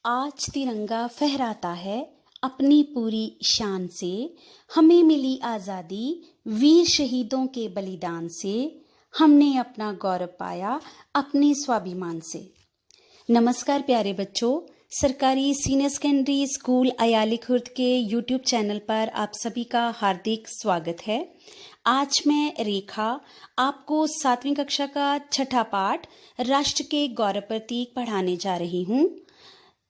आज तिरंगा फहराता है अपनी पूरी शान से। हमें मिली आज़ादी वीर शहीदों के बलिदान से। हमने अपना गौरव पाया अपने स्वाभिमान से। नमस्कार प्यारे बच्चों, सरकारी सीनियर सेकेंडरी स्कूल अयाली खुर्द के यूट्यूब चैनल पर आप सभी का हार्दिक स्वागत है। आज मैं रेखा आपको 7वीं कक्षा का छठा पाठ राष्ट्र के गौरव प्रतीक पढ़ाने जा रही हूँ।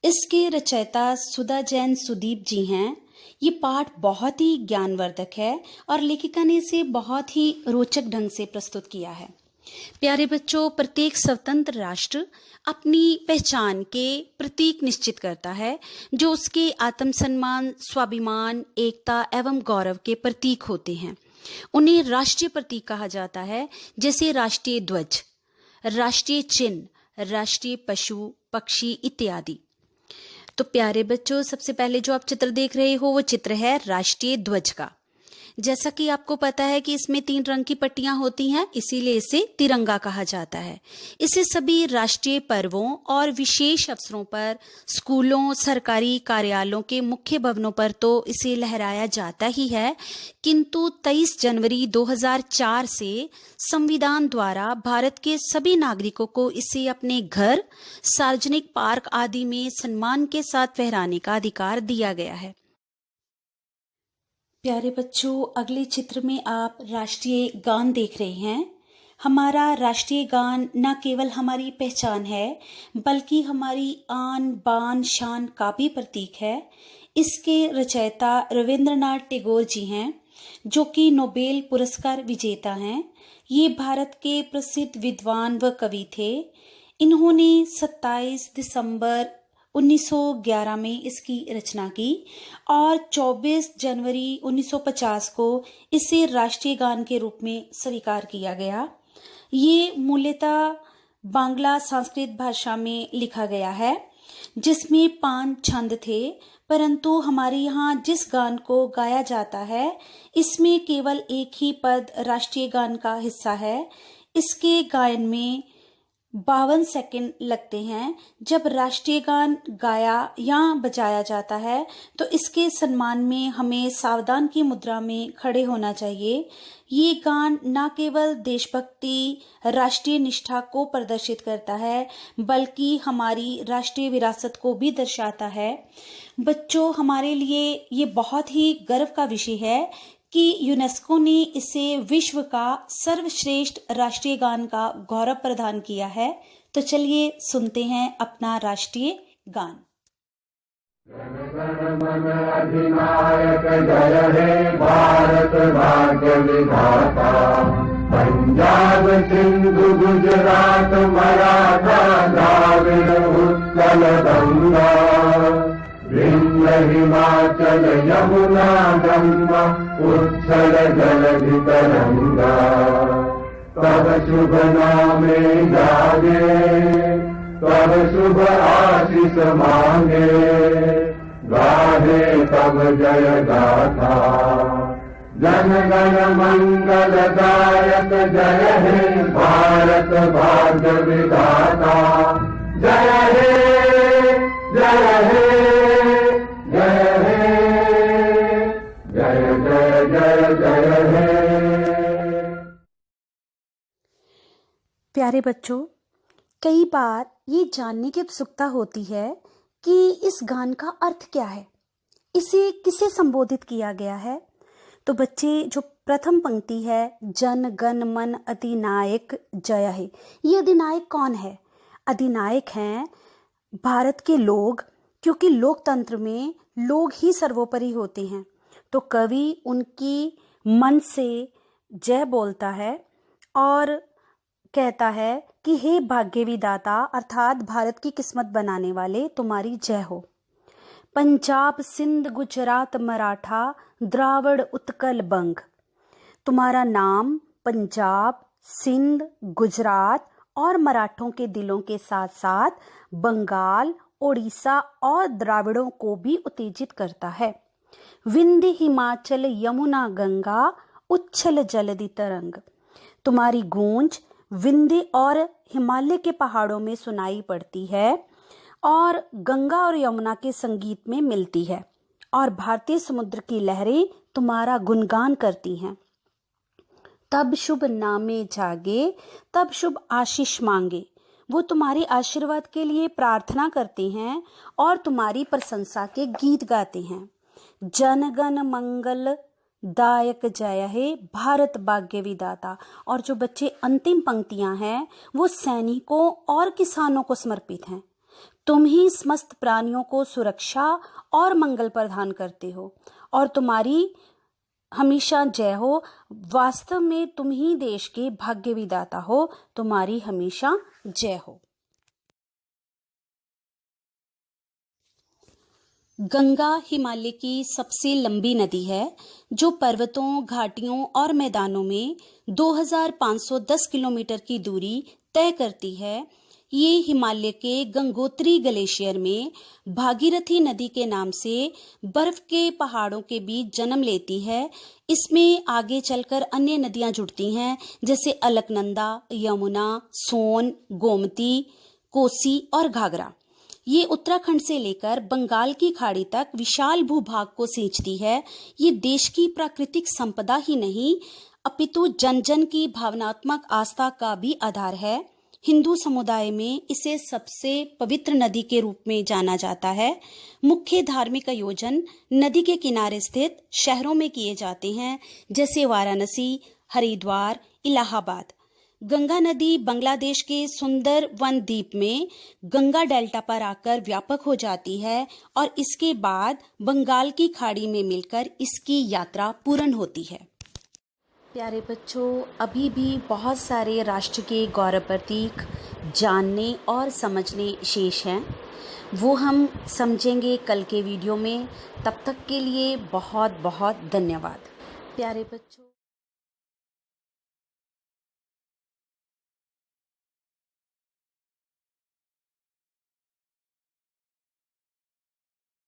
इसके रचयिता सुधा जैन सुदीप जी हैं। ये पाठ बहुत ही ज्ञानवर्धक है और लेखिका ने इसे बहुत ही रोचक ढंग से प्रस्तुत किया है। प्यारे बच्चों, प्रत्येक स्वतंत्र राष्ट्र अपनी पहचान के प्रतीक निश्चित करता है जो उसके आत्मसम्मान, स्वाभिमान, एकता एवं गौरव के प्रतीक होते हैं। उन्हें राष्ट्रीय प्रतीक कहा जाता है, जैसे राष्ट्रीय ध्वज, राष्ट्रीय चिन्ह, राष्ट्रीय पशु पक्षी इत्यादि। तो प्यारे बच्चों, सबसे पहले जो आप चित्र देख रहे हो वो चित्र है राष्ट्रीय ध्वज का। जैसा कि आपको पता है कि इसमें 3 रंग की पट्टियां होती हैं, इसीलिए इसे तिरंगा कहा जाता है। इसे सभी राष्ट्रीय पर्वों और विशेष अवसरों पर स्कूलों, सरकारी कार्यालयों के मुख्य भवनों पर तो इसे लहराया जाता ही है, किंतु 23 जनवरी 2004 से संविधान द्वारा भारत के सभी नागरिकों को इसे अपने घर, सार्वजनिक पार्क आदि में सम्मान के साथ फहराने का अधिकार दिया गया है। प्यारे बच्चों, अगले चित्र में आप राष्ट्रीय गान देख रहे हैं। हमारा राष्ट्रीय गान न केवल हमारी पहचान है, बल्कि हमारी आन बान शान का भी प्रतीक है। इसके रचयिता रविंद्रनाथ टैगोर जी हैं, जो कि नोबेल पुरस्कार विजेता हैं। ये भारत के प्रसिद्ध विद्वान व कवि थे। इन्होंने 27 दिसंबर 1911 में इसकी रचना की और 24 जनवरी 1950 को इसे राष्ट्रीय गान के रूप में स्वीकार किया गया। ये मूलतः बांग्ला संस्कृत भाषा में लिखा गया है, जिसमें 5 छंद थे, परंतु हमारे यहाँ जिस गान को गाया जाता है इसमें केवल एक ही पद राष्ट्रीय गान का हिस्सा है। इसके गायन में 52 सेकंड लगते हैं। जब राष्ट्रीय गान गाया या बजाया जाता है तो इसके सम्मान में हमें सावधान की मुद्रा में खड़े होना चाहिए। ये गान न केवल देशभक्ति, राष्ट्रीय निष्ठा को प्रदर्शित करता है, बल्कि हमारी राष्ट्रीय विरासत को भी दर्शाता है। बच्चों, हमारे लिए ये बहुत ही गर्व का विषय है कि यूनेस्को ने इसे विश्व का सर्वश्रेष्ठ राष्ट्रीय गान का गौरव प्रदान किया है। तो चलिए सुनते हैं अपना राष्ट्रीय गान। जन गण मन अधिनायक जय हे भारत भाग्य विधाता। पंजाब सिंधु गुजरात मराठा द्राविड़ उत्कल गंगा। विंध्य हिमाचल यमुना गंगा उच्छल जलधि तरंगा। तब शुभ नामे जागे, तब शुभ आशीष मांगे। गाहे तब जय गाथा, जन गण मंगल दायक जय हे भारत भाग्य विधाता। जय हे जय हे जय हे जय जय जय जय हे। प्यारे बच्चों, कई बार ये जानने की उत्सुकता होती है कि इस गान का अर्थ क्या है, इसे किसे संबोधित किया गया है। तो बच्चे, जो प्रथम पंक्ति है, जन गण मन अधिनायक जय है, ये अधिनायक कौन है? अधिनायक हैं भारत के लोग, क्योंकि लोकतंत्र में लोग ही सर्वोपरि होते हैं। तो कवि उनकी मन से जय बोलता है और कहता है कि हे भाग्य विधाता, अर्थात भारत की किस्मत बनाने वाले, तुम्हारी जय हो। पंजाब सिंध गुजरात मराठा द्राविड़ उत्कल बंग। तुम्हारा नाम पंजाब, सिंध, गुजरात और मराठों के दिलों के साथ साथ बंगाल, ओडिशा और द्राविड़ों को भी उत्तेजित करता है। विंध्य हिमाचल यमुना गंगा उच्छल जलधि तरंग। तुम्हारी गूंज विंध्य और हिमालय के पहाड़ों में सुनाई पड़ती है और गंगा और यमुना के संगीत में मिलती है और भारतीय समुद्र की लहरें तुम्हारा गुणगान करती हैं। तब शुभ नामे जागे, तब शुभ आशीष मांगे। वो तुम्हारे आशीर्वाद के लिए प्रार्थना करते हैं और तुम्हारी प्रशंसा के गीत गाते हैं। जनगण मंगल दायक जय हे भारत भाग्य विधाता। और जो बच्चे अंतिम पंक्तियां हैं वो सैनिकों और किसानों को समर्पित हैं। तुम ही समस्त प्राणियों को सुरक्षा और मंगल प्रदान करते हो और तुम्हारी हमेशा जय हो। वास्तव में तुम ही देश के भाग्य विधाता हो, तुम्हारी हमेशा जय हो। गंगा हिमालय की सबसे लंबी नदी है जो पर्वतों, घाटियों और मैदानों में 2510 किलोमीटर की दूरी तय करती है। ये हिमालय के गंगोत्री ग्लेशियर में भागीरथी नदी के नाम से बर्फ के पहाड़ों के बीच जन्म लेती है। इसमें आगे चलकर अन्य नदियां जुड़ती हैं जैसे अलकनंदा, यमुना, सोन, गोमती, कोसी और घाघरा। ये उत्तराखंड से लेकर बंगाल की खाड़ी तक विशाल भूभाग को सींचती है। ये देश की प्राकृतिक संपदा ही नहीं अपितु जन जन की भावनात्मक आस्था का भी आधार है। हिंदू समुदाय में इसे सबसे पवित्र नदी के रूप में जाना जाता है। मुख्य धार्मिक आयोजन नदी के किनारे स्थित शहरों में किए जाते हैं जैसे वाराणसी, हरिद्वार, इलाहाबाद। गंगा नदी बांग्लादेश के सुंदर वन द्वीप में गंगा डेल्टा पर आकर व्यापक हो जाती है और इसके बाद बंगाल की खाड़ी में मिलकर इसकी यात्रा पूर्ण होती है। प्यारे बच्चों, अभी भी बहुत सारे राष्ट्र के गौरव प्रतीक जानने और समझने शेष हैं। वो हम समझेंगे कल के वीडियो में। तब तक के लिए बहुत बहुत धन्यवाद। प्यारे बच्चों।